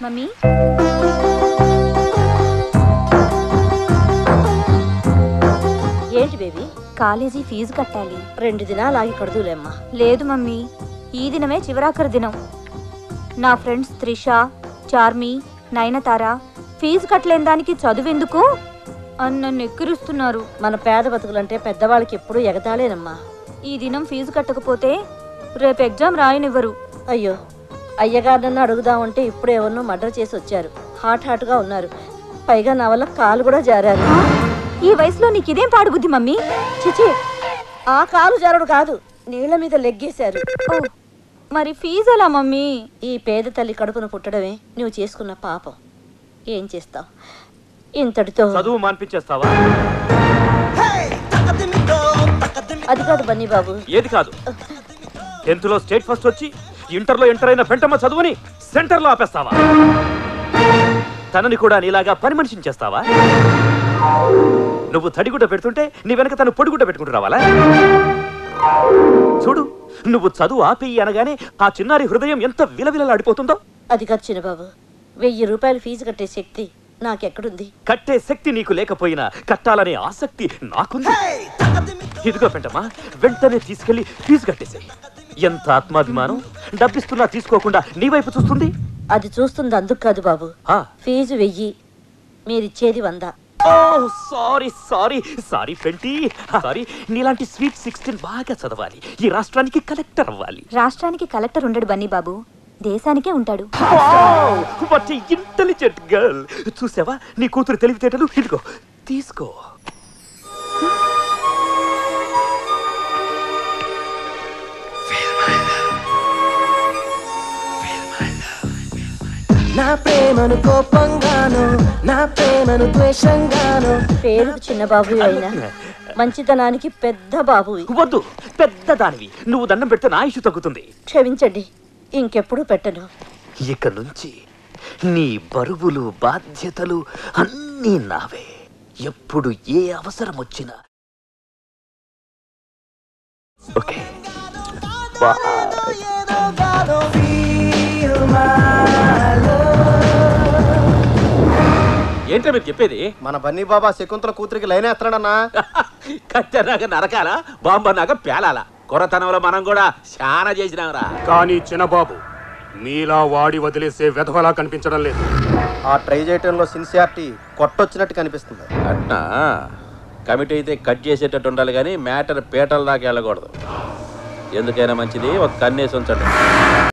Mummy ఏంటి baby? College fee కట్టాలి. 2 దినాలు ఆగి కడుదులేమ్మా. లేదు మమ్మీ, ఈ దినమే చివరాఖరి దినం. నా ఫ్రెండ్స్ త్రిష, చార్మి, నయనతార ఫీజు కట్టలేని దానికి చదువెందుకు అని నన్ను ఎక్కిరిస్తున్నారు. మన పేద బతుకులంటే పెద్దవాళ్ళకి ఎప్పుడూ ఎగతాళేనమ్మా. ఈ దినం ఫీజు కట్టకపోతే రేపు ఎగ్జామ్ రాయనివ్వరు. అయ్యో, అయ్యగారినన్ను అడుగుదామంటే ఇప్పుడు ఎవరినో మర్డర్ చేసి వచ్చారు. హాట్గా ఉన్నారు. పైగా నా వల్ల కాలు కూడా జారారు. ఈ వయసులో నీకు ఇదేం పాడు బుద్ధి మమ్మీ? చిచి, ఆ కాలు జారుడు కాదు, నీళ్ల మీద లెగ్గేశారు. ఓ, మరి ఫీజు ఎలా మమ్మీ? ఈ పేద తల్లి కడుపును పుట్టడమే నువ్వు చేసుకున్న పాపం. ఏం చేస్తావు? ఇంతటితో చదువు మాన్పించేస్తావా? అది కాదు బన్నీ బాబు. ఏది కాదు? 10th లో స్టేట్ ఫస్ట్ వచ్చి ఇంటర్లో ఎంటర్ అయిన పెంటమ్మ చదువుని సెంటర్లో ఆపేస్తావా? తనని కూడా నీలాగా పని మనిషిని చేస్తావా? నువ్వు తడిగుడ్డ పెడుతుంటే నీ వెనక తను పొడిగుడ్డ పెట్టుకుంటూ రావాలా? చూడు, నువ్వు చదువు ఆపేయి అనగానే ఆ చిన్నారి హృదయం ఎంత విలవిలలాడిపోతుందో. అది కాదు చిన్నబాబు, 1000 రూపాయలు ఫీజు కట్టే శక్తి నాకెక్కడుంది? కట్టే శక్తి నీకు లేకపోయినా కట్టాలనే ఆసక్తి నాకుంది. ఇదిగో పెంటమ్మా, వెంటనే తీసుకెళ్లి ఫీజు కట్టేసాయి. ఎంత ఆత్మాభిమానం! డబ్బిస్తున్నా తీసుకోకుండా నీ వైపు చూస్తుంది. అది చూస్తుంది అందుకు కాదు బాబు. ఫీజు 1000, మీరిచ్చేది 100. సారీ సారీ సారీ పెంటి, సారీ. నీలాంటి స్వీట్ 16 బాగా చదవాలి, ఈ రాష్ట్రానికి కలెక్టర్ అవ్వాలి. రాష్ట్రానికి కలెక్టర్ ఉండడు బన్నీ బాబు, దేశానికే ఉంటాడు. What a intelligent girl. చూసావా నీ కూతురు తెలివితేటలు? ఇదిగో తీసుకో. నా ప్రేమను కోపంగాను, నా ప్రేమను ద్వేషంగాను. పేరు చిన్న బాబు అయినా మంచితనానికి పెద్ద బాబు. వద్దు, పెద్ద దానివి. నువ్వు దండం పెడితే నా ఇష్యూ తగ్గుతుంది. క్షమించండి, ఇంకెప్పుడు పెట్టను. ఇక నుంచి నీ బరువులు బాధ్యతలు అన్నీ నావే. ఎప్పుడు ఏ అవసరం వచ్చినా. ఓకే, ఏంటో మీరు చెప్పేది? మన బన్నీ బాబా శకుంతల కూతురికి లైన్ వేస్తున్నాడన్నా. కట్టెనాక నరకాల, బాంబన్నాక పేలాల. కొరతనంలో మనం కూడా చాలా చేసినాంరా. కానీ చిన్నబాబు మీలా వాడి వదిలేసే వెధవలా కనిపించడం లేదు. ఆ ట్రై చేయటంలో సిన్సియారిటీ కొట్టొచ్చినట్టు కనిపిస్తుంది. అట్నా? కమిటీ అయితే కట్ చేసేటట్టు ఉండాలి కానీ మ్యాటర్ పీటల దాకా వెళ్ళకూడదు. ఎందుకైనా మంచిది ఒక కన్నేసి ఉంచండి.